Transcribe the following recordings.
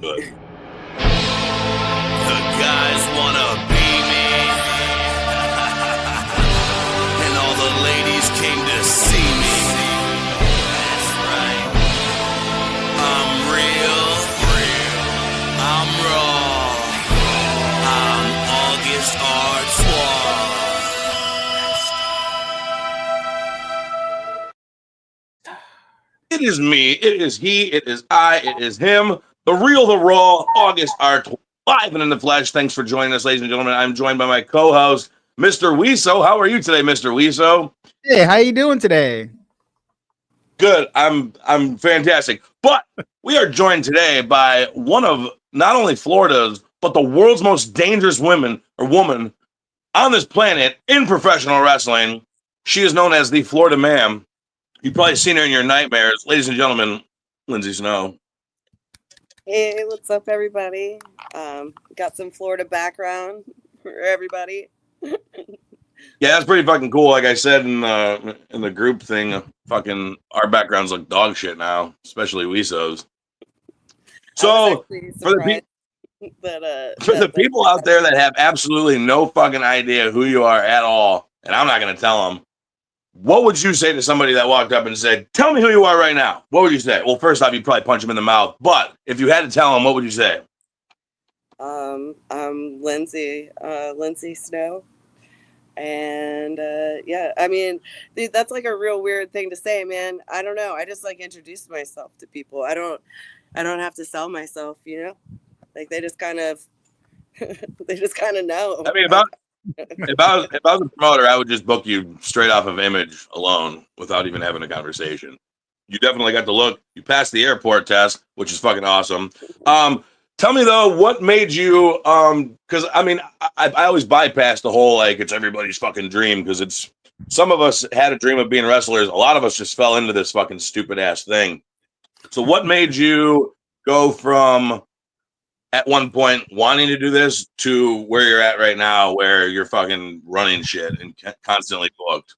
Good. The guys wanna be me, and all the ladies came to see me. That's right. I'm real. I'm raw. I'm August Artois. It is me. It is he. It is I. It is him. The real, the raw, August Artois, live and in the flesh. Thanks for joining us, ladies and gentlemen. I'm joined by my co-host, Mr. Wiso. How are you today, Mr. Wiso? Hey, how you doing today? Good. I'm fantastic. But we are joined today by one of not only Florida's but the world's most dangerous woman on this planet in professional wrestling. She is known as the Florida Ma'am. You've probably seen her in your nightmares, ladies and gentlemen. LINDSAY SNOW. Hey, what's up, everybody? Got some Florida background for everybody. Yeah, that's pretty fucking cool. Like I said in the group thing, fucking our backgrounds look dog shit now, especially Wiso's. So for the people out there that have absolutely no fucking idea who you are at all, and I'm not gonna tell them, what would you say to somebody that walked up and said, "Tell me who you are right now"? What would you say? Well, first off, you'd probably punch him in the mouth. But if you had to tell him, what would you say? I'm Lindsay Snow. And yeah, I mean, dude, that's like a real weird thing to say, man. I don't know. I just like introduce myself to people. I don't have to sell myself, you know? Like they just kind of know. I mean, if I was a promoter, I would just book you straight off of image alone without even having a conversation. You definitely got the look. You passed the airport test, which is fucking awesome. Tell me though, what made you? Because I mean, I always bypass the whole like it's everybody's fucking dream because it's some of us had a dream of being wrestlers. A lot of us just fell into this fucking stupid ass thing. So what made you go from at one point wanting to do this to where you're at right now, where you're fucking running shit and constantly booked?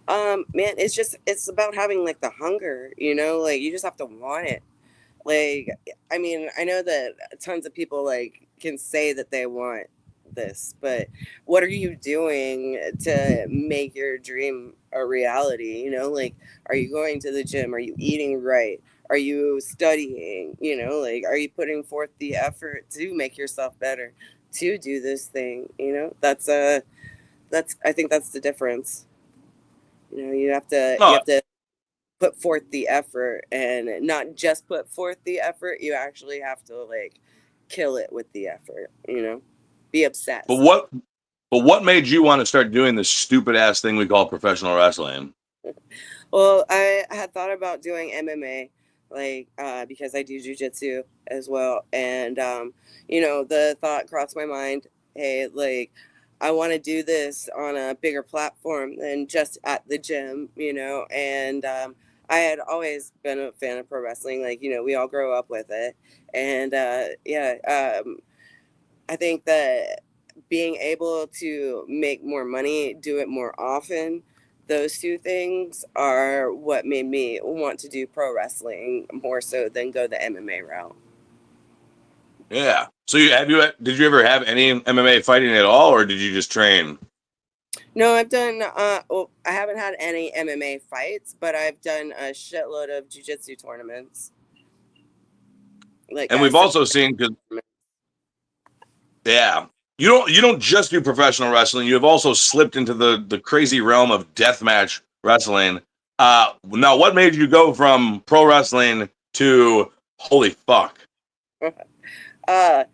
Man, it's about having like the hunger, you know, like you just have to want it. Like, I mean, I know that tons of people like can say that they want this, but what are you doing to make your dream a reality? You know, like, are you going to the gym? Are you eating right? Are you studying? You know, like, are you putting forth the effort to make yourself better, to do this thing? You know, I think that's the difference. You know, you have No, to put forth the effort and not just put forth the effort. You actually have to like kill it with the effort, you know, be but obsessed. what made you want to start doing this stupid ass thing we call professional wrestling? Well, I had thought about doing MMA, like, because I do jujitsu as well. And, you know, the thought crossed my mind, hey, like, I want to do this on a bigger platform than just at the gym, you know. And I had always been a fan of pro wrestling. Like, you know, we all grow up with it. And yeah, I think that being able to make more money, do it more often, those two things are what made me want to do pro wrestling more so than go the MMA route. Yeah. So did you ever have any MMA fighting at all, or did you just train? No, I've done. Well, I haven't had any MMA fights, but I've done a shitload of jujitsu tournaments. Like, And we've also seen because yeah, you don't just do professional wrestling. You have also slipped into the crazy realm of deathmatch wrestling. Now, what made you go from pro wrestling to holy fuck? uh,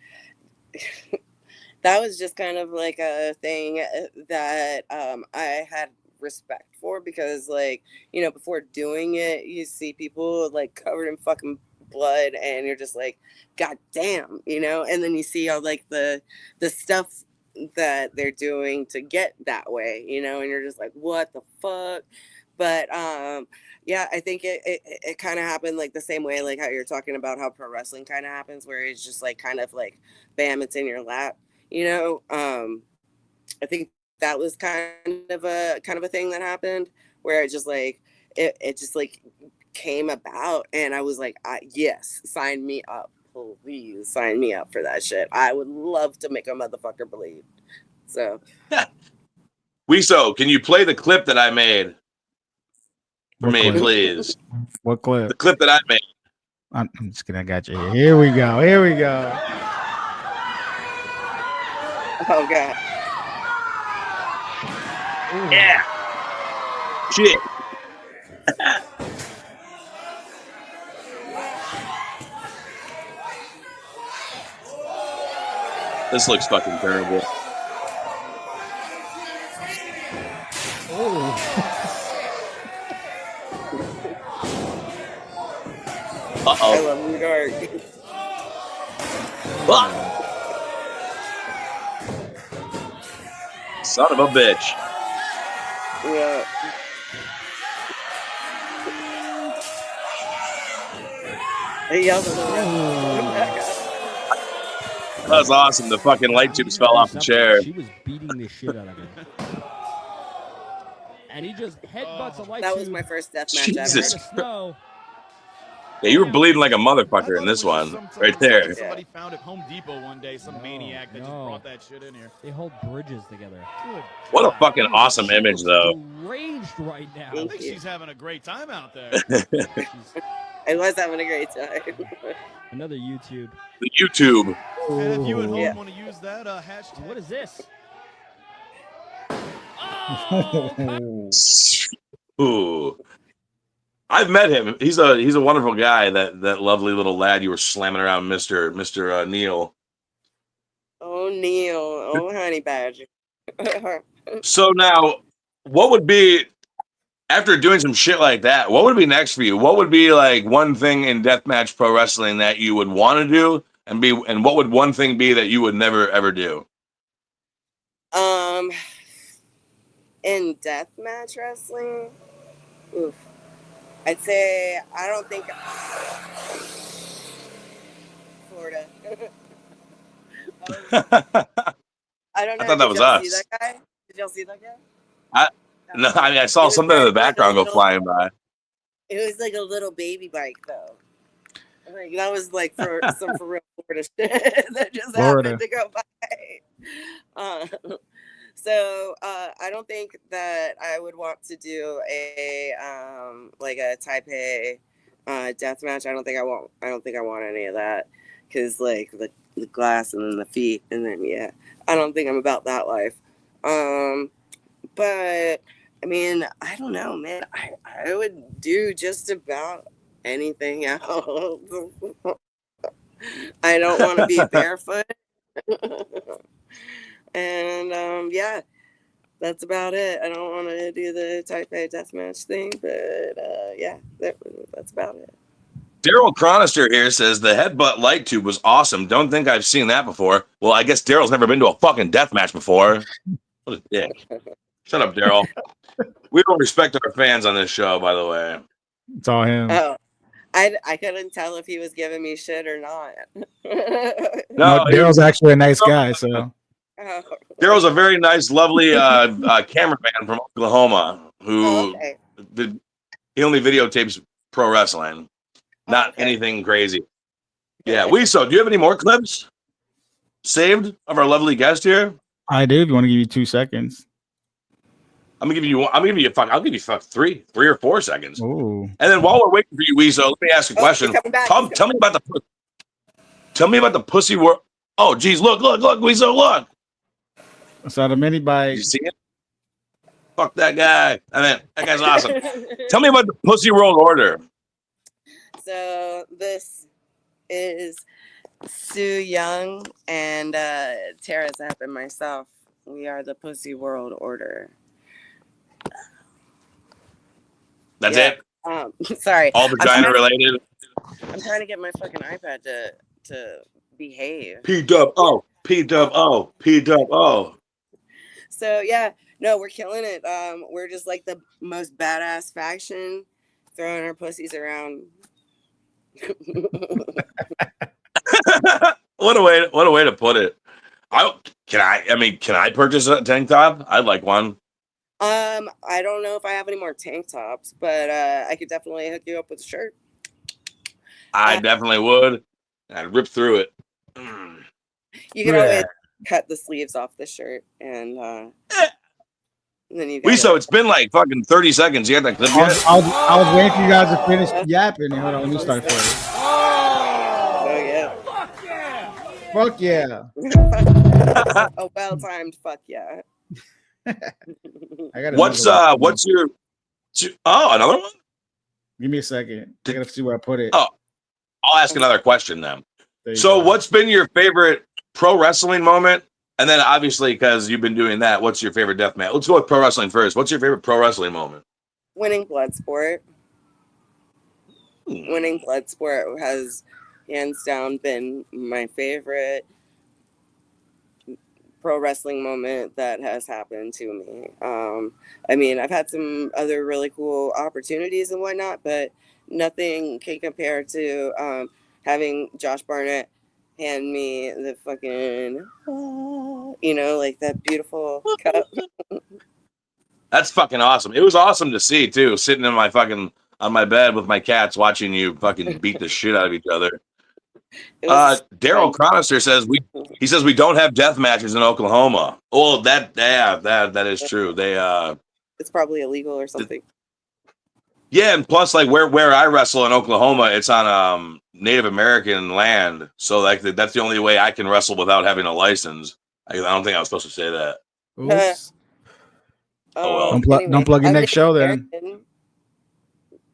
that was just kind of like a thing that I had respect for because, like, you know, before doing it, you see people like covered in fucking blood, and you're just like, God damn, you know. And then you see all like the stuff that they're doing to get that way, you know, and you're just like, what the fuck? But yeah, I think it kind of happened like the same way, like how you're talking about how pro wrestling kind of happens, where it's just like kind of like, bam, it's in your lap, you know. I think that was kind of a thing that happened where it just like it just like came about, and I was like, yes, sign me up. please sign me up for that shit. I would love to make a motherfucker bleed. So, Wiso, can you play the clip that I made for What me, clip? please? What clip? The clip that I made. I'm just gonna got you. Here we go. Here we go. oh god. Yeah. Shit. This looks fucking terrible. I Uh-oh. love New York. Ah! Son of a bitch. Yeah. He yelled a little. That was awesome. The fucking light tubes fell off the chair. She was beating the shit out of him. And he just headbutts a light That tube. was my first death match Jesus. ever. Snow. Yeah, you were bleeding like a motherfucker in this one. Right there. Somebody found at Home Depot one day, some maniac that just brought that shit in here. They hold bridges together. Good What a God. fucking awesome image, though. Deranged right now. I think she's having a great time out there. I was having a great time. Another YouTube. The YouTube. And if you at home Yeah. want to use that hashtag, What is this? Oh, Ooh. I've met him. He's a wonderful guy. That lovely little lad you were slamming around, Mr. Neil. Oh, Neil. Oh, honey badger. So now, what would be after doing some shit like that? What would be next for you? What would be like one thing in deathmatch pro wrestling that you would want to do, and what would one thing be that you would never ever do? In deathmatch wrestling, oof. I'd say I don't think Florida. I don't know. I thought that was us. Did y'all see that guy? Did y'all see that guy? No, I mean I saw It was something in the like a background go little- flying by. It was like a little baby bike though. Like that was like for some for real Florida shit that just Florida. happened to go by. So I don't think that I would want to do a like a Taipei death match. I don't think I want any of that because like the glass and then the feet and then yeah, I don't think I'm about that life. But I mean, I don't know, man. I would do just about anything else. I don't want to be barefoot. And yeah, that's about it. I don't want to do the Taipei deathmatch thing, but yeah, that's about it. Daryl Chronister here says the headbutt light tube was awesome. Don't think I've seen that before. Well, I guess Daryl's never been to a fucking death match before. What a dick. Shut up, Daryl. We don't respect our fans on this show, by the way. It's all him. Oh, I couldn't tell if he was giving me shit or not. No, Daryl's actually a nice guy. So Oh, Daryl's a very nice, lovely cameraman from Oklahoma who okay. he only videotapes pro wrestling, not Okay. anything crazy. Yeah, Wiso, do you have any more clips saved of our lovely guest here? I do. If you want to give you 2 seconds. I'll give you 3 or 4 seconds. Ooh. And then while we're waiting for you, Wiso, let me ask a question. He's coming back. Tell me about the pussy world. Oh, geez, look, Wiso, look. So the mini Did bike. you see it? Fuck that guy. I mean, that guy's awesome. Tell me about the Pussy World Order. So this is Sue Young and Tara Zapp and myself. We are the Pussy World Order. That's Yeah. it? Sorry. All vagina related? I'm trying to get my fucking iPad to behave. P-dub-O. P-dub-O. P-dub-O. So yeah, no, we're killing it. We're just like the most badass faction, throwing our pussies around. What a way to put it. Can I purchase a tank top? I'd like one. I don't know if I have any more tank tops, but I could definitely hook you up with a shirt. I definitely would. and I'd rip through it. Mm. You can always cut the sleeves off the shirt, and then you got Wiso, it's been like fucking 30 seconds. You got that clip yet? I was waiting for you guys to finish yapping. Hold on, let me start first. Oh yeah. Fuck yeah. A well-timed fuck yeah. I got what's your another one? Give me a second. I gotta see where I put it. Oh, I'll ask another question then. So what's been your favorite pro wrestling moment? And then obviously, because you've been doing that, what's your favorite death match? Let's go with pro wrestling first. What's your favorite pro wrestling moment? Winning Bloodsport. Winning Bloodsport has hands down been my favorite pro wrestling moment that has happened to me. I mean, I've had some other really cool opportunities and whatnot, but nothing can compare to having Josh Barnett hand me the fucking, like that beautiful cup. That's fucking awesome. It was awesome to see too, sitting in my fucking on my bed with my cats, watching you fucking beat the shit out of each other. Daryl Chronister says we don't have death matches in Oklahoma. Oh, that is true. They it's probably illegal or something. Yeah, and plus, like where I wrestle in Oklahoma, it's on Native American land, so like that's the only way I can wrestle without having a license. I don't think I was supposed to say that. Oops. Oh well. Don't plug your next show then.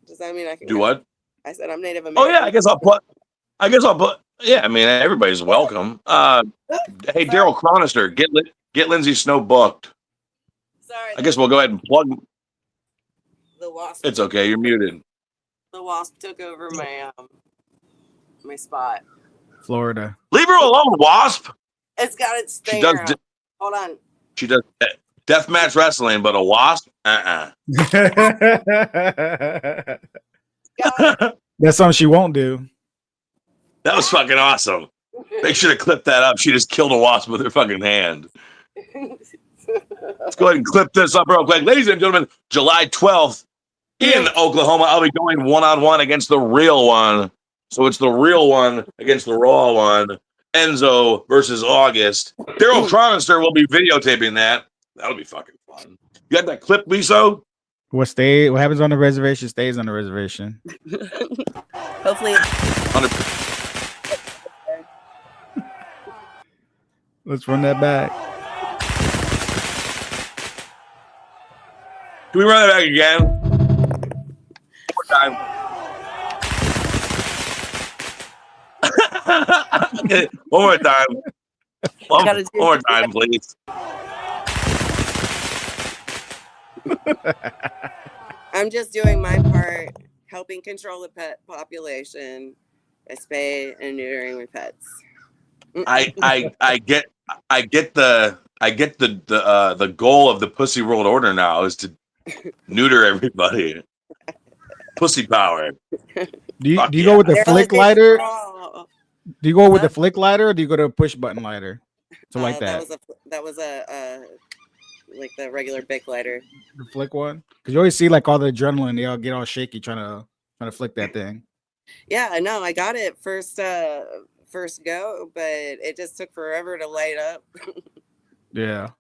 Does that mean I can do what? I said I'm Native American. Oh yeah, I guess I'll put. Yeah, I mean everybody's welcome. Hey, Daryl Chronister, get Lindsay Snow booked. Sorry. I guess we'll go ahead and plug. The Wasp. It's okay. You're muted. The Wasp took over my my spot. Florida. Leave her alone, Wasp. It's got its thing. Hold on. She does deathmatch wrestling, but a Wasp? That's something she won't do. That was fucking awesome. Make sure to clip that up. She just killed a wasp with her fucking hand. Let's go ahead and clip this up real quick. Ladies and gentlemen, July 12th in Oklahoma, I'll be going one-on-one against the real one. So it's the real one against the raw one. Enzo versus August. Daryl Chronister will be videotaping that. That'll be fucking fun. You got that clip, Liso? What happens on the reservation stays on the reservation. Hopefully. 100%. Let's run that back. Can we run that back again? One more time. One more time, please. I'm just doing my part, helping control the pet population by spay and neutering my pets. I get the goal of the Pussy World Order now is to neuter everybody. Pussy power. Do you go with the flick lighter? Do you go with the flick lighter, or do you go to a push button lighter? So like that. That was a like the regular Bic lighter. The flick one, because you always see like all the adrenaline. They all get all shaky trying to flick that thing. Yeah, no, I got it first go, but it just took forever to light up. Yeah.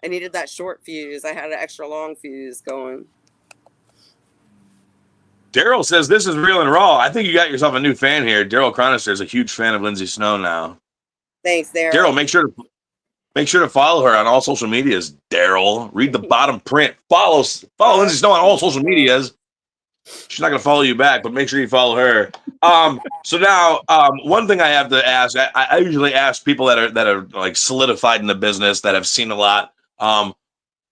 I needed that short fuse. I had an extra long fuse going. Daryl says this is real and raw. I think you got yourself a new fan here. Daryl Chronister is a huge fan of Lindsay Snow now. Thanks, Daryl. Daryl, make sure to follow her on all social medias. Daryl, read the bottom print. Follow Lindsay Snow on all social medias. She's not gonna follow you back, but make sure you follow her. So now, one thing I have to ask, I usually ask people that are like solidified in the business, that have seen a lot.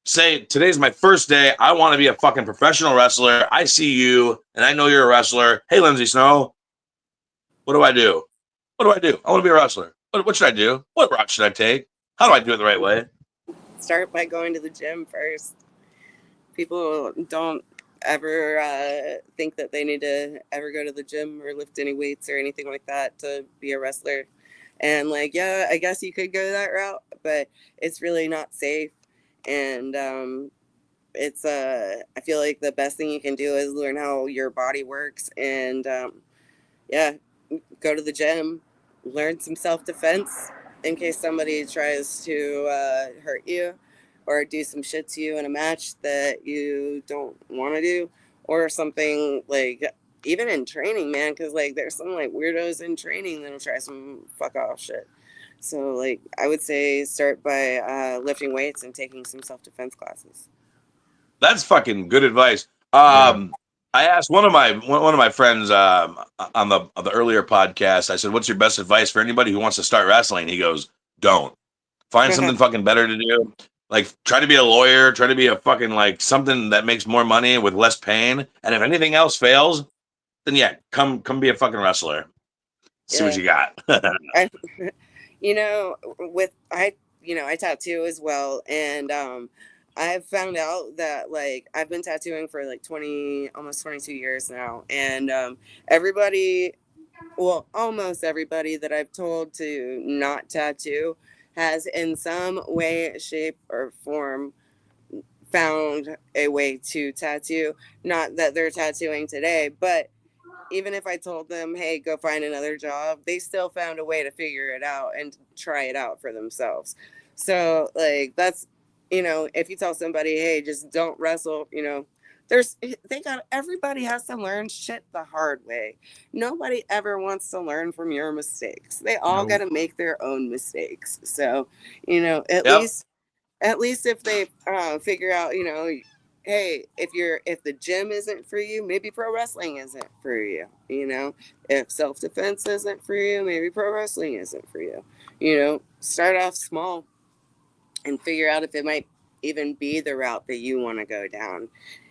Say today's my first day. I want to be a fucking professional wrestler. I see you, and I know you're a wrestler. Hey, Lindsay Snow, what do I do? What do I do? I want to be a wrestler. What should I do? What route should I take? How do I do it the right way? Start by going to the gym first. People don't ever think that they need to ever go to the gym or lift any weights or anything like that to be a wrestler. And like, yeah, I guess you could go that route, but it's really not safe. And it's I feel like the best thing you can do is learn how your body works, and yeah, go to the gym, learn some self-defense in case somebody tries to hurt you or do some shit to you in a match that you don't want to do, or something like even in training, man, because like there's some like weirdos in training that'll try some fuck off shit. So like I would say start by lifting weights and taking some self-defense classes. That's fucking good advice. I asked one of my friends on the earlier podcast. I said, "What's your best advice for anybody who wants to start wrestling?" He goes, "Don't find something fucking better to do. Like try to be a lawyer. Try to be a fucking like something that makes more money with less pain. And if anything else fails, then yeah, come be a fucking wrestler. See what you got." I, I tattoo as well, and I've found out that like I've been tattooing for like almost 22 years now, and almost everybody that I've told to not tattoo has in some way, shape, or form found a way to tattoo. Not that they're tattooing today, but even if I told them, hey, go find another job, they still found a way to figure it out and try it out for themselves. So like that's, if you tell somebody, hey, just don't wrestle, everybody has to learn shit the hard way. Nobody ever wants to learn from your mistakes. They all got to make their own mistakes. So, at least if they figure out, hey, if the gym isn't for you, maybe pro wrestling isn't for you. If self-defense isn't for you, maybe pro wrestling isn't for you. Start off small and figure out if it might even be the route that you want to go down.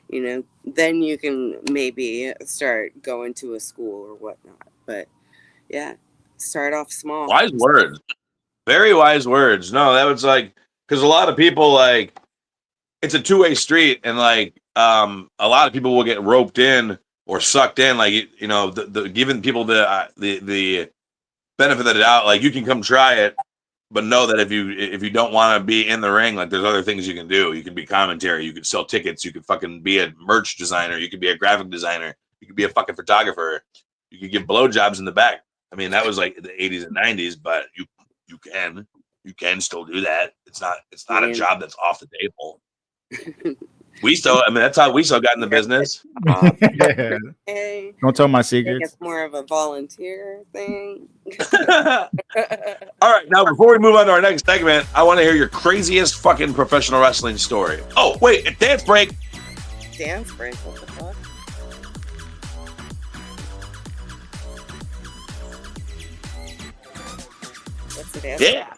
Then you can maybe start going to a school or whatnot. But yeah, start off small. Wise words. Very wise words. No, that was like, because a lot of people like, it's a two-way street, and like a lot of people will get roped in or sucked in, like giving people the benefit of the doubt, like you can come try it, but know that if you don't want to be in the ring, like there's other things you can do. You can be commentary, you can sell tickets, you can fucking be a merch designer, you can be a graphic designer, you can be a fucking photographer, you can give blowjobs in the back. I mean, that was like the 80s and 90s, but you can still do that. It's not a job that's off the table. WISO, I mean, that's how WISO got in the business. Yeah. Don't tell my secrets. It's more of a volunteer thing. All right, now before we move on to our next segment, I want to hear your craziest fucking professional wrestling story. Oh, wait, a dance break. Dance break? What the fuck? What's the dance? Yeah.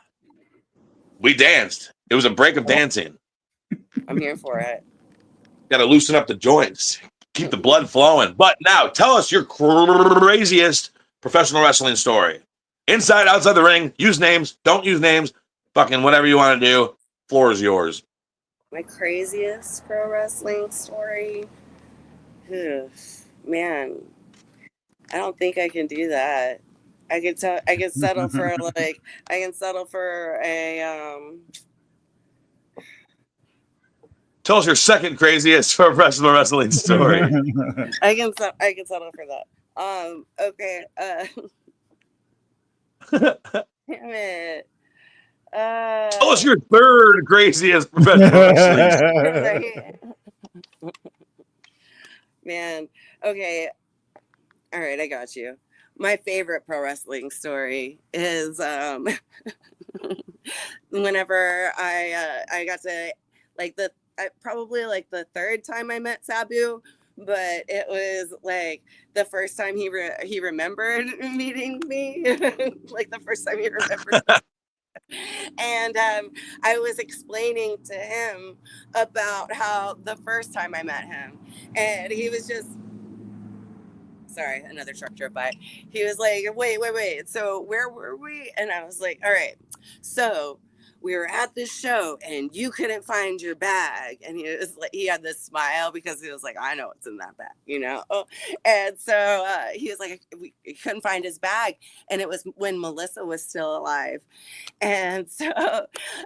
We danced. It was a break of dancing. I'm here for it. Got to loosen up the joints, keep the blood flowing. But now, tell us your craziest professional wrestling story. Inside, outside the ring, use names, don't use names, fucking whatever you want to do. Floor is yours. My craziest pro wrestling story? Man, I don't think I can do that. I can settle for like, I can settle for a, Tell us your second craziest professional wrestling story. I can settle for that. Okay. Damn it. Tell us your third craziest professional wrestling story. Man. Okay. All right, I got you. My favorite pro wrestling story is whenever I got to like probably like the third time I met Sabu, but it was like the first time he remembered meeting me, like the first time he remembered. And I was explaining to him about how the first time I met him, and he was just, sorry, another truck drove by. He was like, wait. So where were we? And I was like, all right. So we were at this show and you couldn't find your bag. And he was like, he had this smile because he was like, I know what's in that bag, And so he was like, he couldn't find his bag. And it was when Melissa was still alive. And so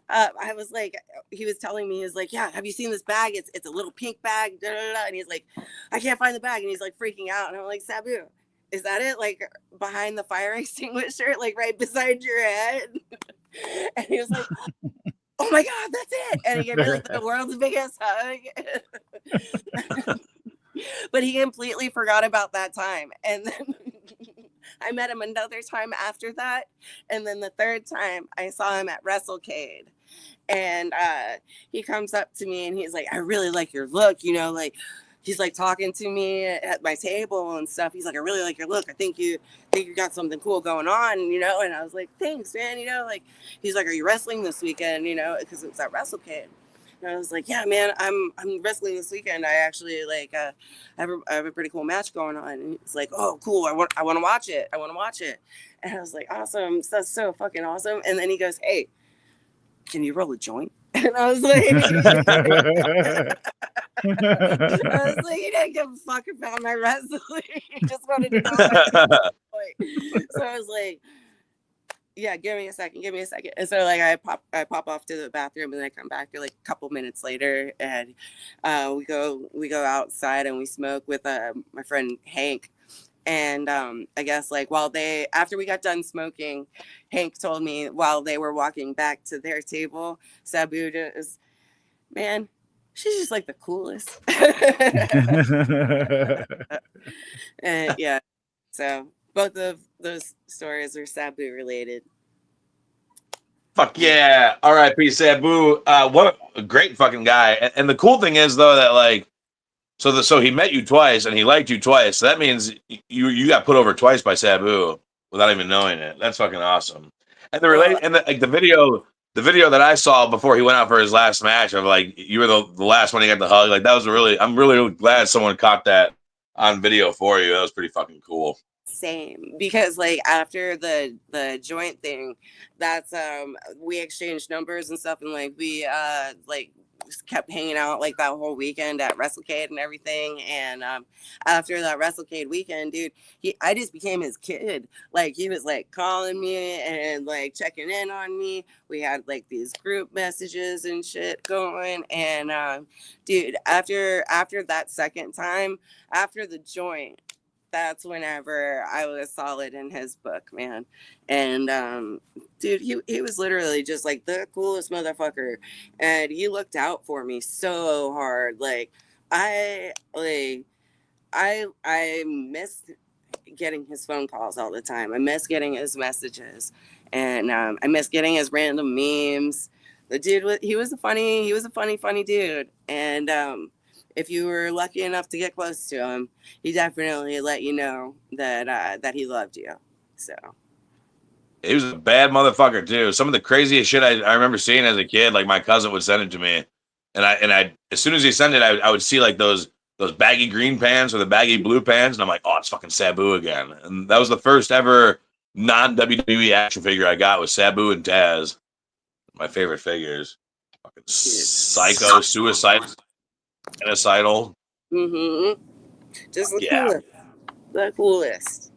I was like, he was telling me, he was like, yeah, have you seen this bag? It's a little pink bag. And he's like, I can't find the bag. And he's like freaking out. And I'm like, Sabu, is that it? Like behind the fire extinguisher, like right beside your head. And he was like, oh my God, that's it. And he gave me like the world's biggest hug. But he completely forgot about that time. And then I met him another time after that. And then the third time I saw him at WrestleCade. And he comes up to me and he's like, I really like your look, you know, like he's like talking to me at my table and stuff. He's like, I really like your look. I think you got something cool going on, you know? And I was like, thanks, man. You know, like, he's like, are you wrestling this weekend? You know, because it was at WrestleCade. And I was like, yeah, man, I'm wrestling this weekend. I actually like, I have a pretty cool match going on. And he's like, oh, cool. I want to watch it. I want to watch it. And I was like, awesome. That's so fucking awesome. And then he goes, hey, can you roll a joint? And I was like, you didn't give a fuck about my wrestling. You just wanted to know. So I was like, yeah, give me a second. And so like I pop off to the bathroom and then I come back like a couple minutes later and we go outside and we smoke with my friend Hank. And I guess like after we got done smoking, Hank told me while they were walking back to their table, Sabu is, man, she's just like the coolest. And yeah, so both of those stories are Sabu related. Fuck yeah. R.I.P. Sabu. What a great fucking guy. And the cool thing is though that like, so he met you twice and he liked you twice. So that means you got put over twice by Sabu without even knowing it. That's fucking awesome. And the video that I saw before he went out for his last match of like you were the last one he got the hug. Like that was I'm really glad someone caught that on video for you. That was pretty fucking cool. Same, because like after the joint thing, that's we exchanged numbers and stuff, and like we like kept hanging out like that whole weekend at WrestleCade and everything. And after that WrestleCade weekend, dude, I just became his kid. Like he was like calling me and like checking in on me. We had like these group messages and shit going. And dude, after that second time, after the joint, that's whenever I was solid in his book, man. And dude, he was literally just like the coolest motherfucker, and he looked out for me so hard. Like I miss getting his phone calls all the time. I miss getting his messages, and I miss getting his random memes. The dude, he was a funny dude, and if you were lucky enough to get close to him, he definitely let you know that he loved you. So he was a bad motherfucker too. Some of the craziest shit I remember seeing as a kid, like my cousin would send it to me, and I as soon as he sent it, I would see like those baggy green pants or the baggy blue pants, and I'm like, oh, it's fucking Sabu again. And that was the first ever non-WWE action figure I got, was Sabu and Taz. My favorite figures. Fucking psycho, suicidal. Mm-hmm. Just the coolest.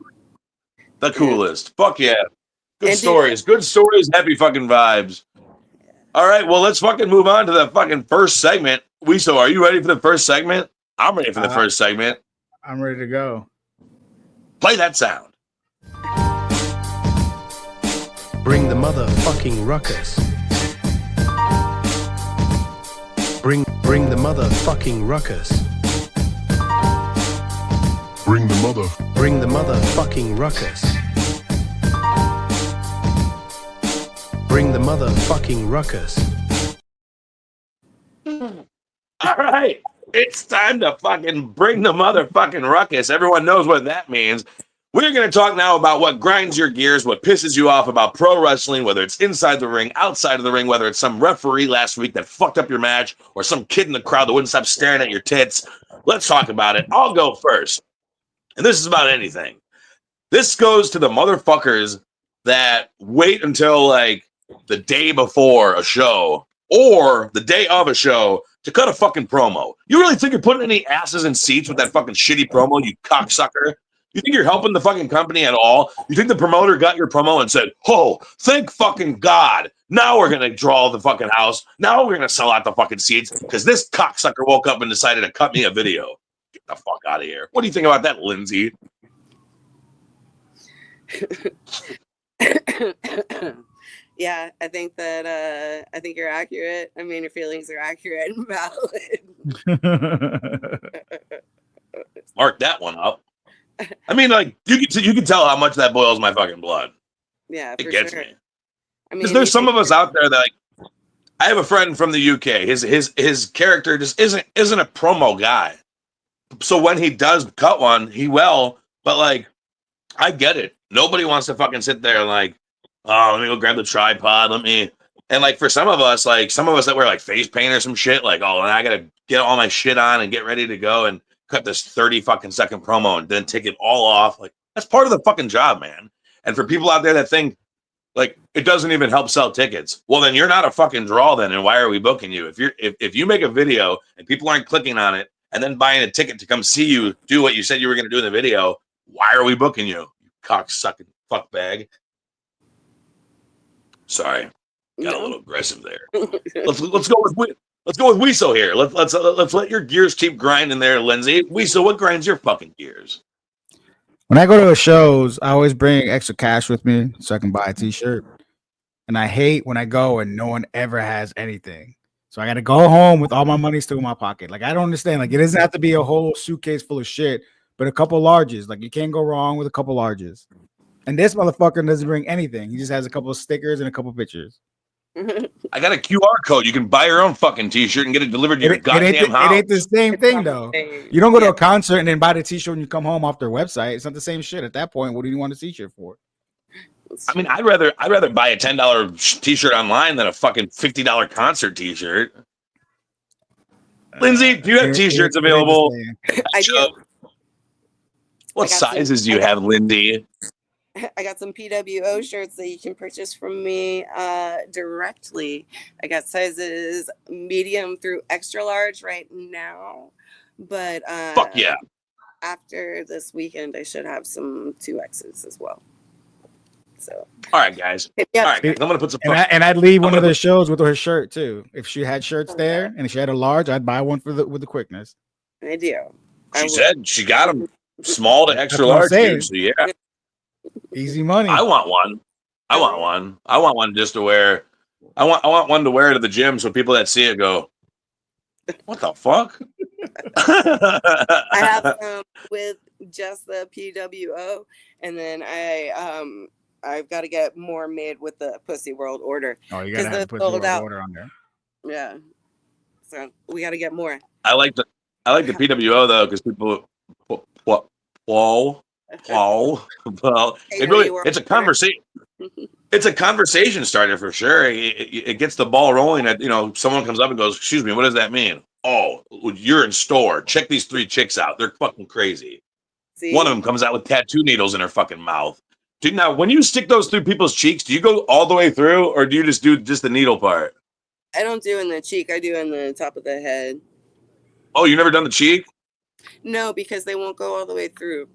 The coolest. Fuck yeah. Good stories. Good stories. Happy fucking vibes. All right. Well, let's fucking move on to the fucking first segment. Wiso, are you ready for the first segment? I'm ready for the first segment. I'm ready to go. Play that sound. Bring the motherfucking ruckus. Bring the motherfucking ruckus. Bring the motherfucking ruckus. Bring the motherfucking ruckus. All right. It's time to fucking bring the motherfucking ruckus. Everyone knows what that means. We're going to talk now about what grinds your gears, what pisses you off about pro wrestling, whether it's inside the ring, outside of the ring, whether it's some referee last week that fucked up your match or some kid in the crowd that wouldn't stop staring at your tits. Let's talk about it. I'll go first. And this is about anything. This goes to the motherfuckers that wait until like the day before a show or the day of a show to cut a fucking promo. You really think you're putting any asses in seats with that fucking shitty promo, you cocksucker? You think you're helping the fucking company at all? You think the promoter got your promo and said, oh, thank fucking God. Now we're going to draw the fucking house. Now we're going to sell out the fucking seats because this cocksucker woke up and decided to cut me a video. Get the fuck out of here. What do you think about that, Lindsay? Yeah, I think that I think you're accurate. I mean, your feelings are accurate and valid. Mark that one up. I mean, like you can tell how much that boils my fucking blood. Yeah, It for gets sure. me. I Because mean, there's some of us out there that, like, I have a friend from the UK. His character just isn't a promo guy. So when he does cut one, he will. But like, I get it. Nobody wants to fucking sit there and like, oh, let me go grab the tripod. And like for some of us that wear like face paint or some shit, like, oh, and I gotta get all my shit on and get ready to go and cut this 30 fucking second promo and then take it all off. Like, that's part of the fucking job, man. And for people out there that think like it doesn't even help sell tickets, well, then you're not a fucking draw then, and why are we booking you? If you make a video and people aren't clicking on it and then buying a ticket to come see you do what you said you were gonna do in the video, why are we booking you? You cock-sucking fuck bag. Sorry. Got a little aggressive there. Let's go with Wiso here. Let's let your gears keep grinding there, Lindsay. Wiso, what grinds your fucking gears? When I go to shows, I always bring extra cash with me so I can buy a t-shirt. And I hate when I go and no one ever has anything. So I got to go home with all my money still in my pocket. Like, I don't understand. Like, it doesn't have to be a whole suitcase full of shit, but a couple larges. Like, you can't go wrong with a couple larges. And this motherfucker doesn't bring anything. He just has a couple of stickers and a couple of pictures. I got a QR code. You can buy your own fucking t-shirt and get it delivered to your goddamn house. It ain't the same thing, though. You don't go to a concert and then buy the t-shirt when you come home off their website. It's not the same shit. At that point, what do you want a t-shirt for? I mean, I'd rather buy a $10 t-shirt online than a fucking $50 concert t-shirt. Lindsay, do you have t-shirts available? I do. What sizes do you have, Lindy? I got some PWO shirts that you can purchase from me directly. I got sizes medium through extra large right now, but fuck yeah! After this weekend, I should have some 2Xs as well. So, all right, guys. Yeah. All right, guys. I'm gonna put some. And I'd leave one of the shows with her shirt too. If she had shirts there and if she had a large, I'd buy one with the quickness. I do. She said she got them small to extra large. Dude, so yeah. Easy money. I want one. I want one just to wear. I want one to wear to the gym so people that see it go, what the fuck? I have with just the PWO, and then I've got to get more made with the Pussy World Order. Oh, you gotta have the Pussy World Order on there. Yeah. So we got to get more. I like the PWO though because people it's a conversation. It's a conversation starter for sure. It gets the ball rolling. That someone comes up and goes, "Excuse me, what does that mean?" Oh, you're in store. Check these 3 chicks out. They're fucking crazy. See? One of them comes out with tattoo needles in her fucking mouth. Dude, now when you stick those through people's cheeks, do you go all the way through, or do you just do the needle part? I don't do in the cheek. I do in the top of the head. Oh, you never done the cheek? No, because they won't go all the way through.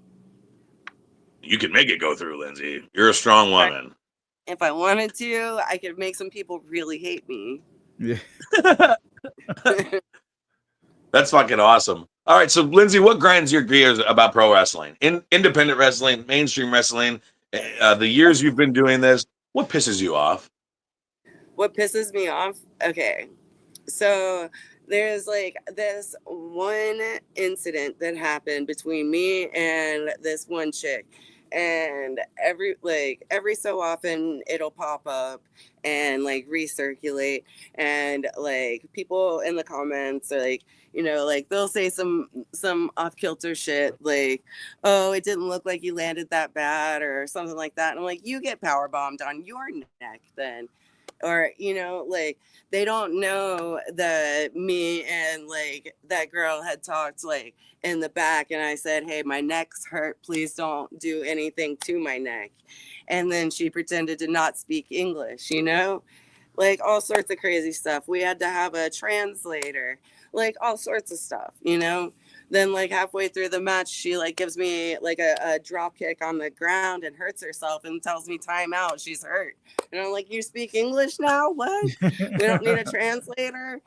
You can make it go through, Lindsay. You're a strong woman. If I wanted to, I could make some people really hate me. Yeah. That's fucking awesome. All right, so Lindsay, what grinds your gears about pro wrestling? Independent wrestling, mainstream wrestling, the years you've been doing this, what pisses you off? What pisses me off? Okay. So there's like this one incident that happened between me and this one chick. And every so often it'll pop up and like recirculate, and like people in the comments are like, like they'll say some off kilter shit like, oh, it didn't look like you landed that bad or something like that. And I'm like, you get power bombed on your neck then. Or, like they don't know that me and like that girl had talked like in the back, and I said, hey, my neck's hurt. Please don't do anything to my neck. And then she pretended to not speak English, like all sorts of crazy stuff. We had to have a translator, like all sorts of stuff, Then like halfway through the match, she like gives me like a drop kick on the ground and hurts herself and tells me time out. She's hurt. And I'm like, you speak English now? What? We don't need a translator?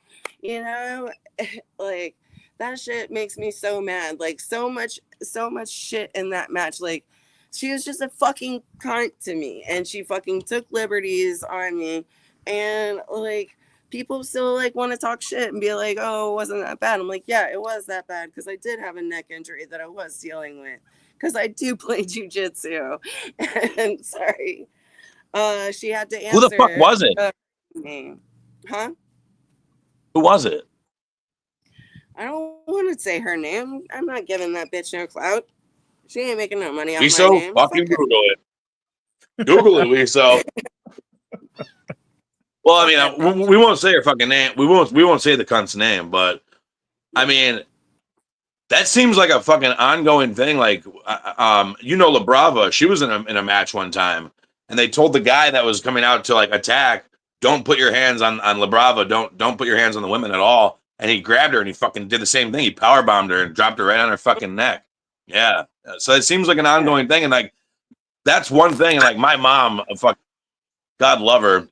Like that shit makes me so mad. Like so much shit in that match. Like she was just a fucking cunt to me, and she fucking took liberties on me, and like people still like want to talk shit and be like, oh, it wasn't that bad. I'm like, yeah, it was that bad because I did have a neck injury that I was dealing with because I do play jujitsu. And sorry, she had to answer. Who the fuck was it? Me. Huh? Who was it? I don't want to say her name. I'm not giving that bitch no clout. She ain't making no money off my Wiso, name. fucking Fuck her. Google it. Google it, Wiso. Well, I mean, we won't say her fucking name. We won't say the cunt's name, but I mean, that seems like a fucking ongoing thing. Like, La Brava, she was in a match one time, and they told the guy that was coming out to like attack, don't put your hands on La Brava. Don't put your hands on the women at all. And he grabbed her and he fucking did the same thing. He powerbombed her and dropped her right on her fucking neck. Yeah. So it seems like an ongoing thing, and like that's one thing. And like my mom, fuck, God love her,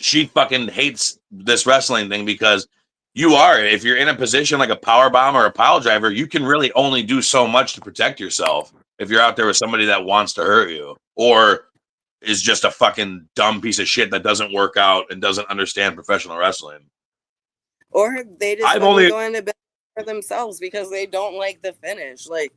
she fucking hates this wrestling thing because if you're in a position like a power bomb or a pile driver, you can really only do so much to protect yourself if you're out there with somebody that wants to hurt you or is just a fucking dumb piece of shit that doesn't work out and doesn't understand professional wrestling. Or they just go into bed for themselves because they don't like the finish. Like,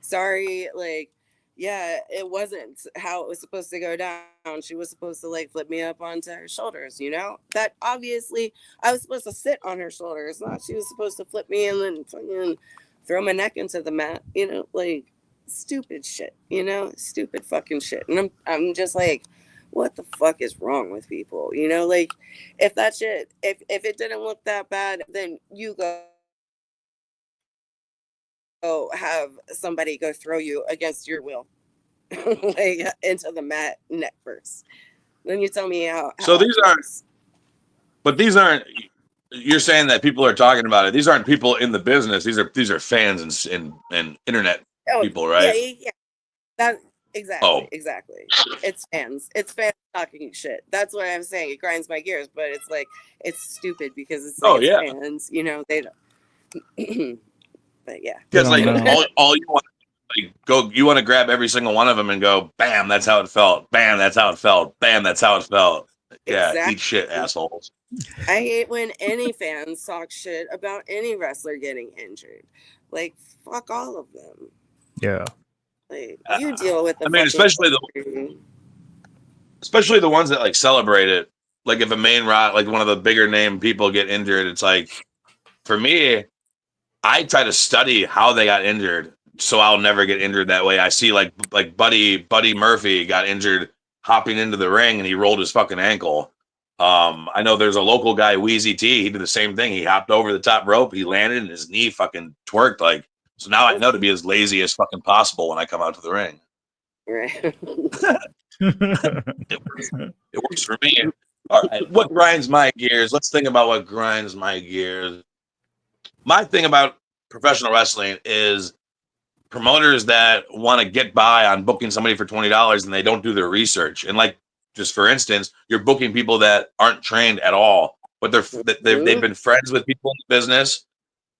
sorry, like, yeah, it wasn't how it was supposed to go down. She was supposed to like flip me up onto her shoulders, you know? That obviously I was supposed to sit on her shoulders, not she was supposed to flip me and then fucking throw my neck into the mat, you know, like stupid shit, you know, stupid fucking shit. And I'm just like, what the fuck is wrong with people? You know, like if that shit, if it didn't look that bad, then you go have somebody go throw you against your will like into the mat neck first. Then you tell me how so these aren't, you're saying that people are talking about it. These aren't people in the business. These are fans and internet people, right? Yeah. That exactly. It's fans talking shit. That's what I'm saying. It grinds my gears, but it's like it's stupid because it's like fans, you know, they don't. But yeah, because like all you want you want to grab every single one of them and go, bam, that's how it felt. Bam, that's how it felt. Bam, that's how it felt. Yeah, exactly. Eat shit, assholes. I hate when any fans talk shit about any wrestler getting injured. Like, fuck all of them. Yeah. Like, you deal with the. I mean, especially the ones that like celebrate it. Like if a main rock, like one of the bigger name people get injured, it's like, for me, I try to study how they got injured, so I'll never get injured that way. I see like Buddy Murphy got injured hopping into the ring and he rolled his fucking ankle. I know there's a local guy, Wheezy T. He did the same thing. He hopped over the top rope, he landed, and his knee fucking twerked. Like, so now I know to be as lazy as fucking possible when I come out to the ring. Right. It works for me. All right, what grinds my gears? Let's think about what grinds my gears. My thing about professional wrestling is promoters that want to get by on booking somebody for $20 and they don't do their research. And like, just for instance, you're booking people that aren't trained at all, but they've been friends with people in the business.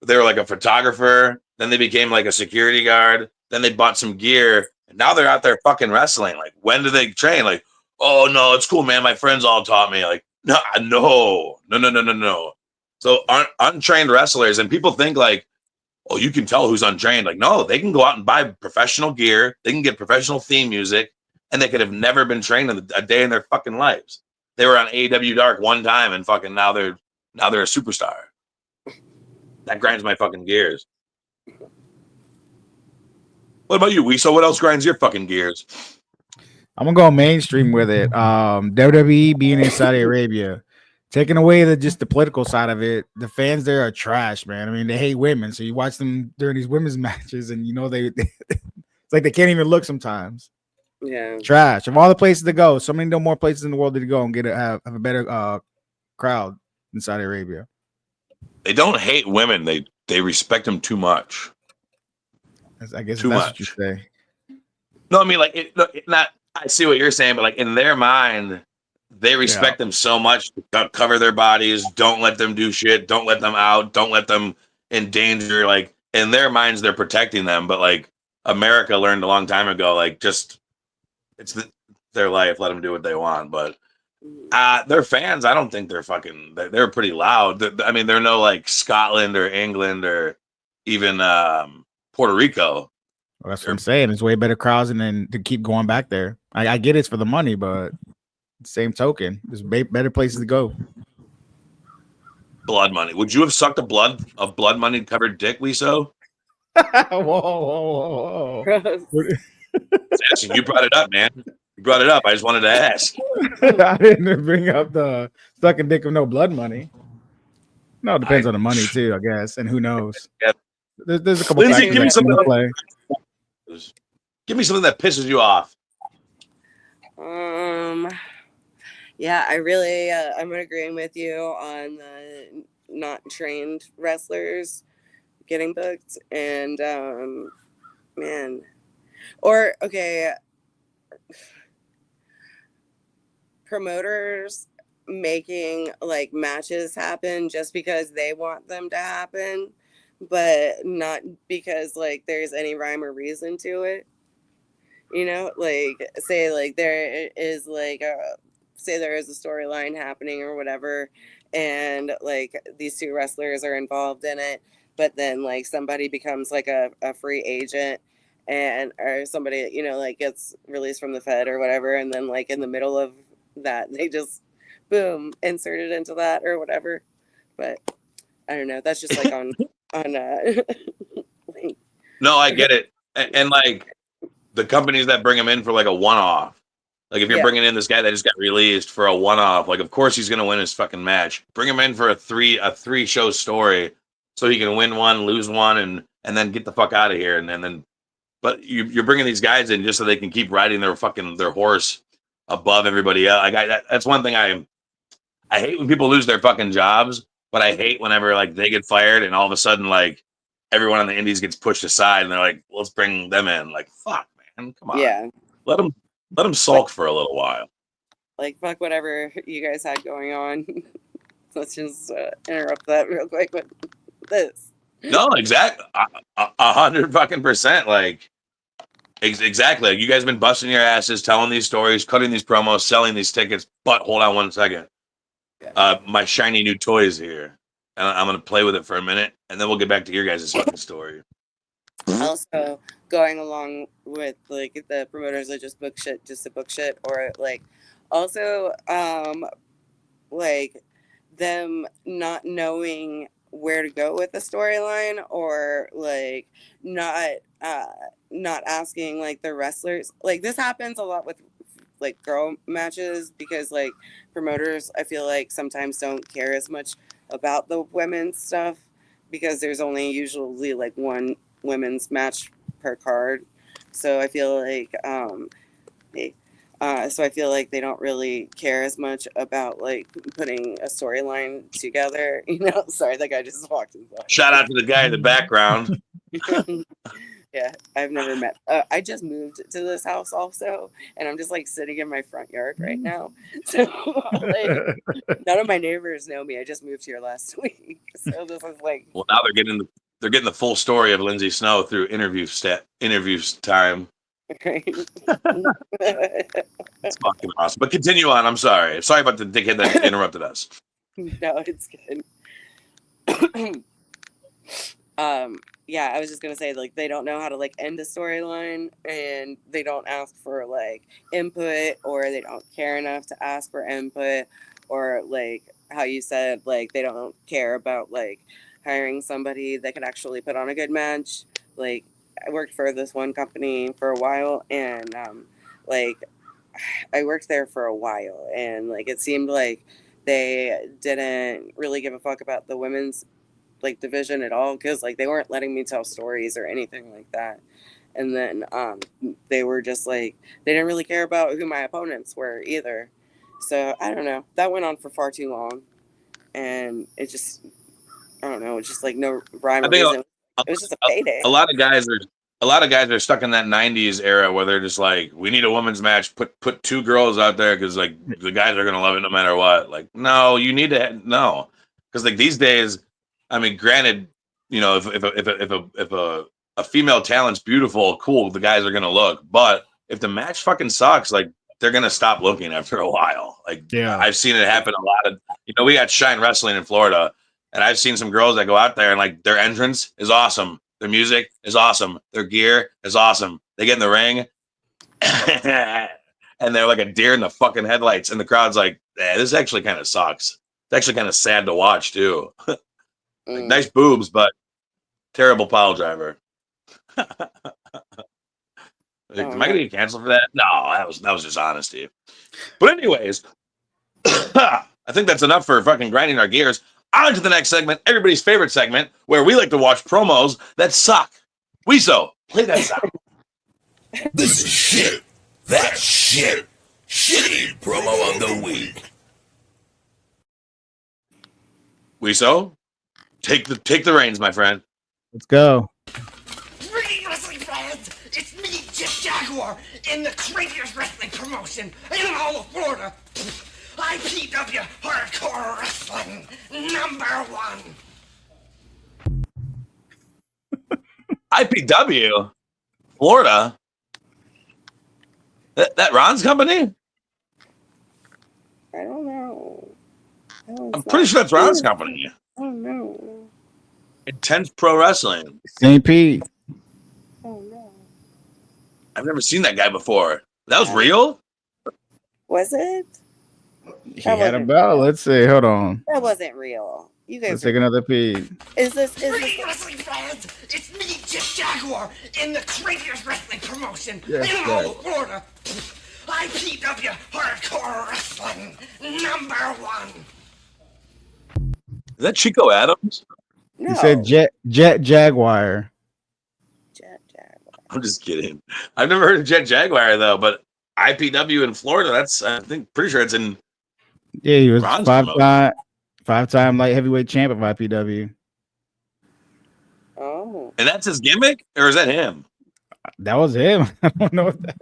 They were like a photographer, then they became like a security guard, then they bought some gear, and now they're out there fucking wrestling. Like, when do they train? Like, oh no, it's cool, man. My friends all taught me. Like, no. So untrained wrestlers, and people think like, oh, you can tell who's untrained. Like, no, they can go out and buy professional gear. They can get professional theme music, and they could have never been trained a day in their fucking lives. They were on AEW Dark one time, and fucking now they're a superstar. That grinds my fucking gears. What about you, Wiso? What else grinds your fucking gears? I'm gonna go mainstream with it. WWE being in Saudi Arabia, taking away the political side of it. The fans there are trash, man. I mean, they hate women, so you watch them during these women's matches, and you know they it's like they can't even look sometimes. Yeah, trash. Of all the places to go, so many more places in the world to go and have a better crowd in Saudi Arabia. They don't hate women. They respect them too much. I guess too that's much. What you say. No, I mean, like, not. I see what you're saying, but like in their mind, they respect them so much to cover their bodies. Don't let them do shit. Don't let them out. Don't let them in danger. Like in their minds, they're protecting them. But like America learned a long time ago, like just it's their life. Let them do what they want. But Mm-hmm. their fans, I don't think they're fucking. They're pretty loud. I mean, they're no like Scotland or England or even Puerto Rico. Well, that's what I'm saying. It's way better crowds than to keep going back there. I get it's for the money, but same token, there's better places to go. Blood money. Would you have sucked a blood money covered dick, Wiso? Whoa, whoa, Gross. Asking, you brought it up, man. You brought it up. I just wanted to ask. I didn't bring up the sucking dick of no blood money. No, it depends on the money too, I guess, and who knows. Yeah. There's a couple Lindsay, factors give me that come something into play. Give me something that pisses you off. Yeah, I really, I'm agreeing with you on the not trained wrestlers getting booked, and man, or okay, promoters making like matches happen just because they want them to happen, but not because like there's any rhyme or reason to it. You know, like say like there is like say there is a storyline happening or whatever, and like these two wrestlers are involved in it, but then like somebody becomes like a free agent, and or somebody, you know, like gets released from the Fed or whatever, and then like in the middle of that they just boom inserted into that or whatever. But I don't know, that's just like on like, No, I get it. And like the companies that bring him in for like a one-off. Like if you're Yeah. bringing in this guy that just got released for a one-off, like of course he's gonna win his fucking match. Bring him in for a three show story so he can win one, lose one, and then get the fuck out of here. And then, but you're bringing these guys in just so they can keep riding their horse above everybody else. That's one thing I hate when people lose their fucking jobs, but I hate whenever like they get fired and all of a sudden like everyone on the indies gets pushed aside and they're like, let's bring them in. Like, fuck, man, come on. yeah, Let them sulk for a little while. like fuck whatever you guys had going on. Let's just interrupt that real quick with this. No, exactly, 100% like exactly. Like, you guys been busting your asses, telling these stories, cutting these promos, selling these tickets. But hold on one second. My shiny new toy is here, and I'm gonna play with it for a minute, and then we'll get back to your guys' fucking story. Also, going along with like the promoters that just book shit just to book shit, or like also like them not knowing where to go with the storyline, or like not asking like the wrestlers. Like this happens a lot with like girl matches, because like promoters I feel like sometimes don't care as much about the women's stuff, because there's only usually like one women's match per card. So I feel like so I feel like they don't really care as much about like putting a storyline together. You know, sorry, that guy just walked inside. Shout out to the guy in the background. Yeah, I've never met. I just moved to this house also, and I'm just like sitting in my front yard right now. So like, none of my neighbors know me. I just moved here last week, so this is like. Well, now they're getting the full story of LINDSAY SNOW through interview time. Right. It's fucking awesome. But continue on. I'm sorry. Sorry about the dickhead that interrupted us. No, it's good. Yeah, I was just gonna say like they don't know how to like end a storyline, and they don't ask for like input, or they don't care enough to ask for input, or like how you said like they don't care about like hiring somebody that could actually put on a good match. Like I worked for this one company for a while, and like I worked there for a while, and like it seemed like they didn't really give a fuck about the women's like division at all, because like they weren't letting me tell stories or anything like that. And then they were just like they didn't really care about who my opponents were either. So I don't know, that went on for far too long, and it just I don't know, it's just like no rhyme or reason. It was just a payday. A lot of guys are stuck in that 90s era where they're just like, we need a women's match, put two girls out there because like the guys are gonna love it no matter what. Like, no, you need to no, because like these days, I mean, granted, you know, if a female talent's beautiful, cool, the guys are gonna look. But if the match fucking sucks, like they're gonna stop looking after a while. Like I've seen it happen a lot of. We got Shine Wrestling in Florida, and I've seen some girls that go out there and like their entrance is awesome, their music is awesome, their gear is awesome. They get in the ring, and they're like a deer in the fucking headlights, and the crowd's like, this actually kind of sucks. It's actually kind of sad to watch too. Like, nice boobs, but terrible pile driver. Am I gonna get canceled for that? No, that was just honesty. But anyways, I think that's enough for fucking grinding our gears. On to the next segment, everybody's favorite segment, where we like to watch promos that suck. Wiso, play that sound. This is shit. That's shit. Shitty promo of the week. Wiso, take the reins, my friend. Let's go. Wrestling fans, it's me, Jeff Jaguar, in the craziest wrestling promotion in all of Florida. IPW Hardcore Wrestling #1. IPW, Florida. That Ron's company? I don't know. I'm pretty sure that's Ron's company. I don't know. Intense Pro Wrestling. St. Pete. Oh no. I've never seen that guy before. That was real? Was it? He had a belt. Let's see. Hold on. That wasn't real. You guys. Let's take another peek. Is this? Wrestling fans, it's me, Jeff Jaguar, in the craziest wrestling promotion in all of Florida. IPW Hardcore Wrestling #1. Is that Chico Adams? No. He said Jet Jaguar. Jet Jaguar. I'm just kidding. I've never heard of Jet Jaguar though, but IPW in Florida, that's pretty sure it's in. Yeah, he was Ron's five-time light heavyweight champ of IPW. Oh. And that's his gimmick? Or is that him? That was him. I don't know what that.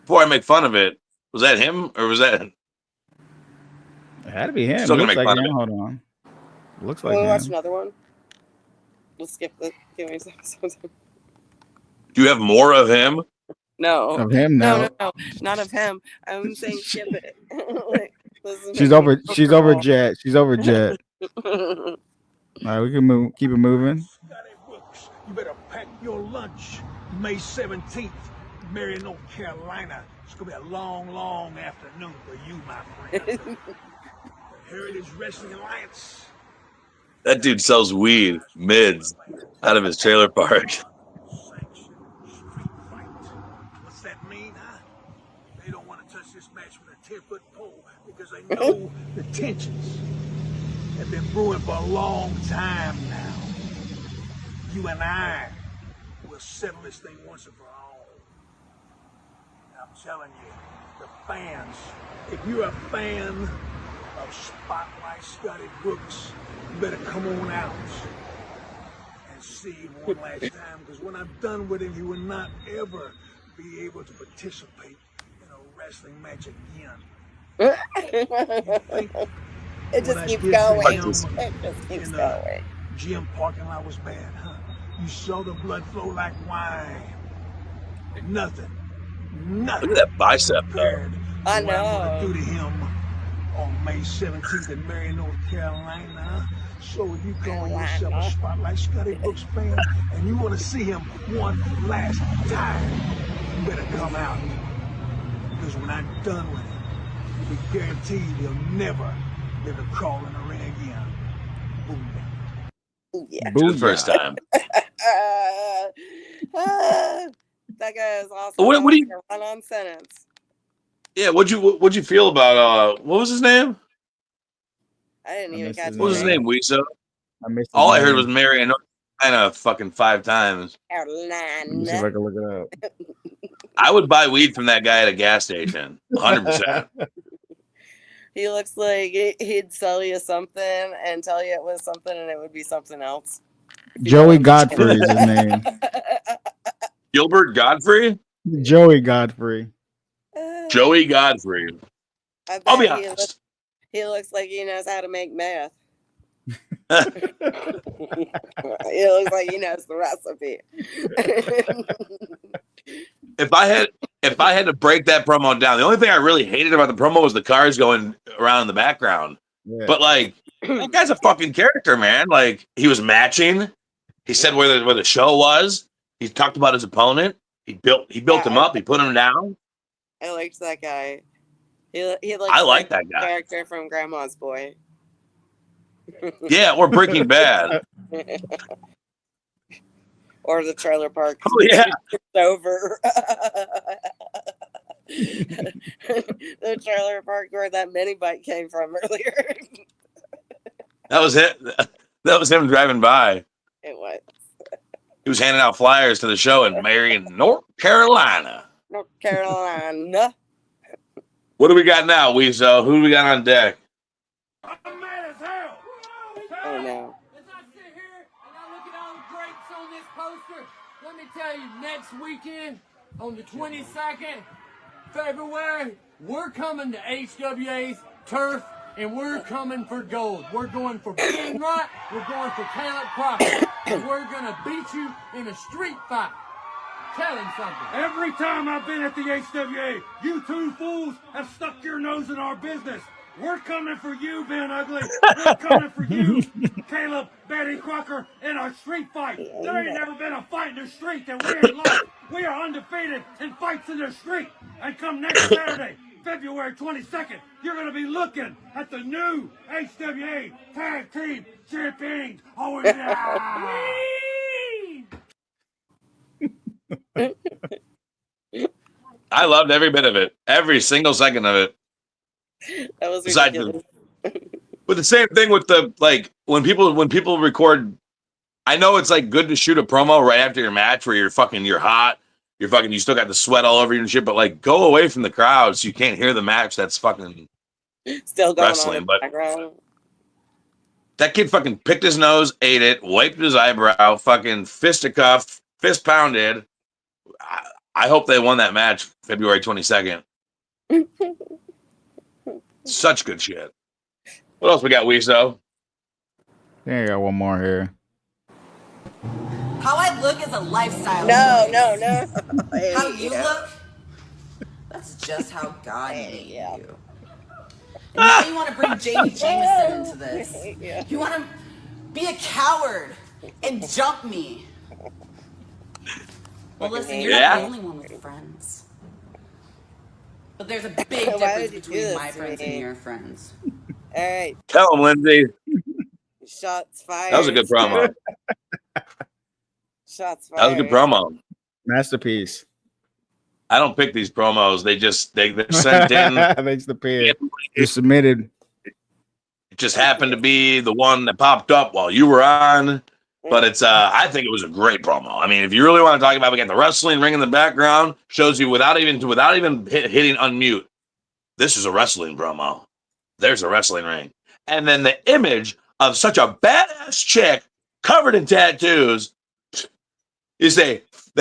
Before I make fun of it, was that him or was that? It had to be him. Still gonna Looks make like fun him. of it. Hold on. Looks like Can we watch him. another one? Let's skip the. Give me some. Do you have more of him? No. Of him now. No, not of him. I'm saying skip it. Like, She's over Jet. She's over Jet. All right, we can move. Keep it moving. You better pack your lunch. May 17th, Marion, North Carolina. It's gonna be a long, long afternoon for you, my friend. Heritage Wrestling Alliance. That dude sells weed, mids, out of his trailer park. What's that mean, huh? They don't want to touch this match with a 10-foot pole because they know the tensions have been brewing for a long time now. You and I will settle this thing once and for all. I'm telling you, the fans, if you're a fan of Spotlight Scotty Brooks, you better come on out and see him one last time, because when I'm done with him, he will not ever be able to participate in a wrestling match again. It just keeps going. It just keeps going. Gym parking lot was bad, huh? You saw the blood flow like wine. Nothing. Look at that bicep, though. I What I'm gonna know. do to him on May 17th in Marion, North Carolina. So if you call yourself a Spotlight Scotty Brooks fan and you want to see him one last time, you better come out. Because when I'm done with him, you'll be guaranteed he'll never be able to crawl in the ring again. Boom. Yeah. For the first time. That guy is awesome. What do you? Run-on sentence. Yeah, what'd you feel about what was his name? I didn't even catch What was his name? Wiso. All I heard was Mary. I know kind of fucking 5 times. Let me see if I can look it up. I would buy weed from that guy at a gas station, 100%. He looks like he'd sell you something and tell you it was something and it would be something else. Joey Godfrey is his name. Gilbert Godfrey. Joey Godfrey. Joey Godfrey. I'll be honest. He looks like he knows how to make meth. He looks like he knows the recipe. If I if I had to break that promo down, the only thing I really hated about the promo was the cars going around in the background. Yeah. But like, that guy's a fucking character, man. Like, he was matching. He said where the show was. He talked about his opponent. He built him up. He put him down. I liked that guy. He looks I like that guy. Character from Grandma's Boy. Yeah, or Breaking Bad. Or the trailer park. Oh yeah, it's over. The trailer park where that mini bike came from earlier. that was it. That was him driving by. It was. He was handing out flyers to the show in Marion, North Carolina. North Carolina. What do we got now, Wiso? Who do we got on deck? I'm mad as hell. Oh no. As I sit here and I look at all the greats on this poster, let me tell you, next weekend on the 22nd February, we're coming to HWA's turf and we're coming for gold. We're going for being right. We're going for Caleb Crocker. And we're going to beat you in a street fight. Tell him something. Every time I've been at the HWA, you two fools have stuck your nose in our business. We're coming for you, Ben Ugly. We're coming for you, Caleb, Betty Crocker, in our street fight. There ain't never been a fight in the street that we ain't lost. We are undefeated in fights in the street. And come next Saturday, February 22nd, you're going to be looking at the new HWA Tag Team Champions. Oh, yeah. I loved every bit of it, every single second of it. That was ridiculous. ridiculous. But the same thing with the like when people record. I know it's like good to shoot a promo right after your match where you're hot, you still got the sweat all over you and shit. But like, go away from the crowd so you can't hear the match. That's fucking still going wrestling. on in the But background. that kid fucking picked his nose, ate it, wiped his eyebrow, fucking fisticuffed, fist pounded. I hope they won that match February 22nd. Such good shit. What else we got, Wiso? I think I got one more here. How I look is a lifestyle. No. How you look, that's just how God made you. And now you want to bring Jamie Jameson into this. Yeah. You want to be a coward and jump me. Well, listen, you're not the only one with friends. But there's a big difference between my friends and your friends. All right. Tell him, Lindsay. Shots fired. That was a good promo. Shots fired. That was a good promo. Masterpiece. I don't pick these promos. They're sent in. Thanks to pay. You submitted. It just happened to be the one that popped up while you were on. But it's I think it was a great promo. I mean, if you really want to talk about, we got the wrestling ring in the background, shows you without even hitting unmute. This is a wrestling promo. There's a wrestling ring. And then the image of such a badass chick covered in tattoos. They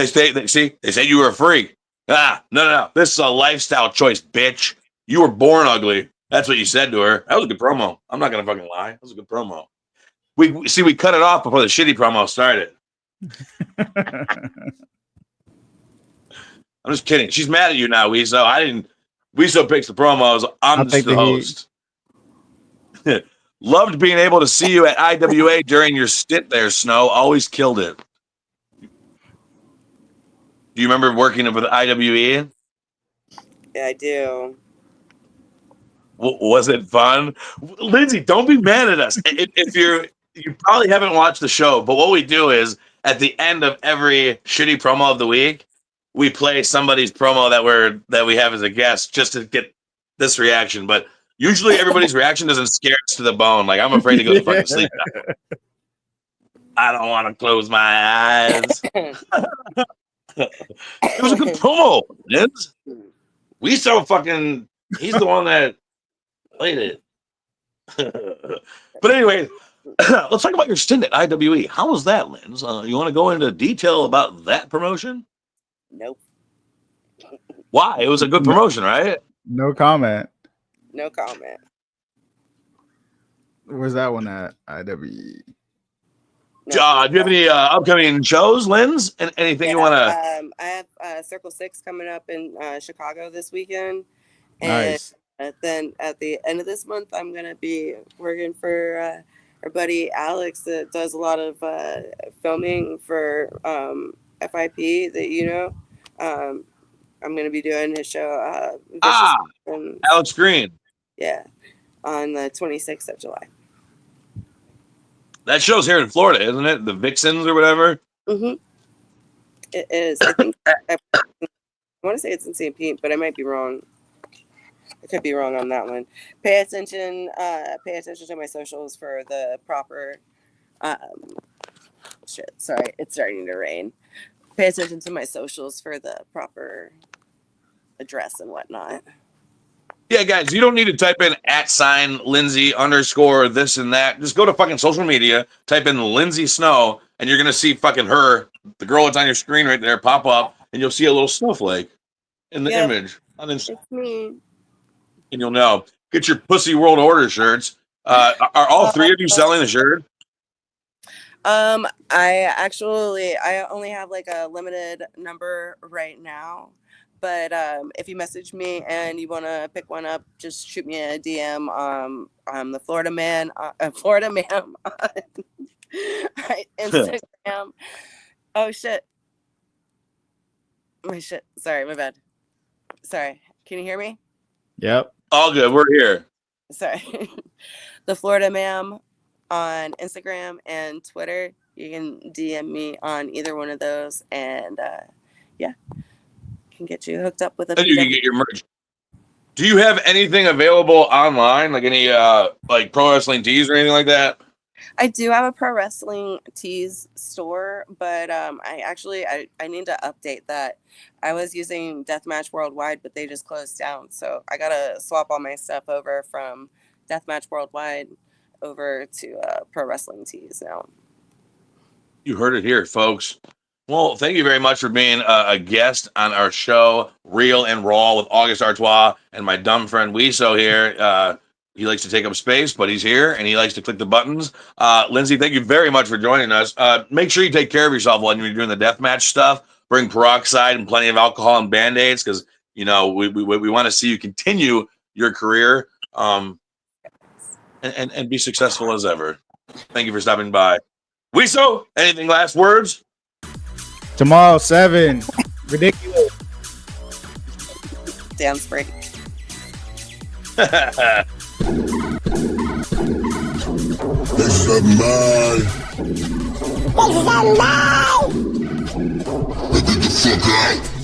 say you were a freak. No. This is a lifestyle choice, bitch. You were born ugly. That's what you said to her. That was a good promo. I'm not gonna fucking lie. That was a good promo. We cut it off before the shitty promo started. I'm just kidding. She's mad at you now, Wiso. Wiso picks the promos. I'm just the host. Loved being able to see you at IWA during your stint there, Snow. Always killed it. Do you remember working with IWE? Yeah, I do. Was it fun? Lindsay, don't be mad at us. If you probably haven't watched the show, but what we do is at the end of every shitty promo of the week, we play somebody's promo that we have as a guest just to get this reaction. But usually everybody's reaction doesn't scare us to the bone. Like, I'm afraid to go to fucking sleep now. I don't want to close my eyes. It was a good promo, Liz. He's the one that played it. But anyway, let's talk about your stint at IWE. How was that, Linz? You want to go into detail about that promotion? Nope. Why? It was a good promotion, right? No comment. No comment. Where's that one at IWE? Do you have any upcoming shows, Linz? And anything you want to? I have Circle 6 coming up in Chicago this weekend. Nice. And then at the end of this month, I'm going to be working for our buddy Alex that does a lot of filming for FIP that you know. I'm going to be doing his show. Alex Green. Yeah, on the 26th of July. That show's here in Florida, isn't it? The Vixens or whatever. Mm-hmm. It is. I think I want to say it's in St. Pete, but I might be wrong. I could be wrong on that one. Pay attention to my socials for the proper. Sorry, it's starting to rain. Pay attention to my socials for the proper address and whatnot. Yeah, guys, you don't need to type in @Lindsay_ this and that. Just go to fucking social media, type in Lindsay Snow, and you're gonna see fucking her, the girl that's on your screen right there, pop up, and you'll see a little snowflake in the image. It's me. And you'll know. Get your Pussy World Order shirts. Are all three of you selling the shirt? I only have like a limited number right now. But if you message me and you want to pick one up, just shoot me a DM. I'm the Florida man, Florida ma'am on Instagram. Oh shit! Sorry, my bad. Sorry. Can you hear me? Yep. All good. We're here. Sorry. The Florida ma'am on Instagram and Twitter. You can DM me on either one of those, and yeah. Can get you hooked up with a. And you can get your merch. Do you have anything available online, like any like pro wrestling tees or anything like that? I do have a pro wrestling tees store, but I need to update that. I was using Deathmatch Worldwide, but they just closed down, so I gotta swap all my stuff over from Deathmatch Worldwide over to pro wrestling tees now. You heard it here, folks. Well, thank you very much for being a guest on our show, Real and Raw, with August Artois and my dumb friend Wiso here. He likes to take up space, but he's here, and he likes to click the buttons. Lindsay, thank you very much for joining us. Make sure you take care of yourself while you're doing the deathmatch stuff. Bring peroxide and plenty of alcohol and Band-Aids, because, you know, we want to see you continue your career and be successful as ever. Thank you for stopping by. Wiso, anything last words? Tomorrow, 7. Ridiculous. Dance break. This is a lie. Get the fuck out.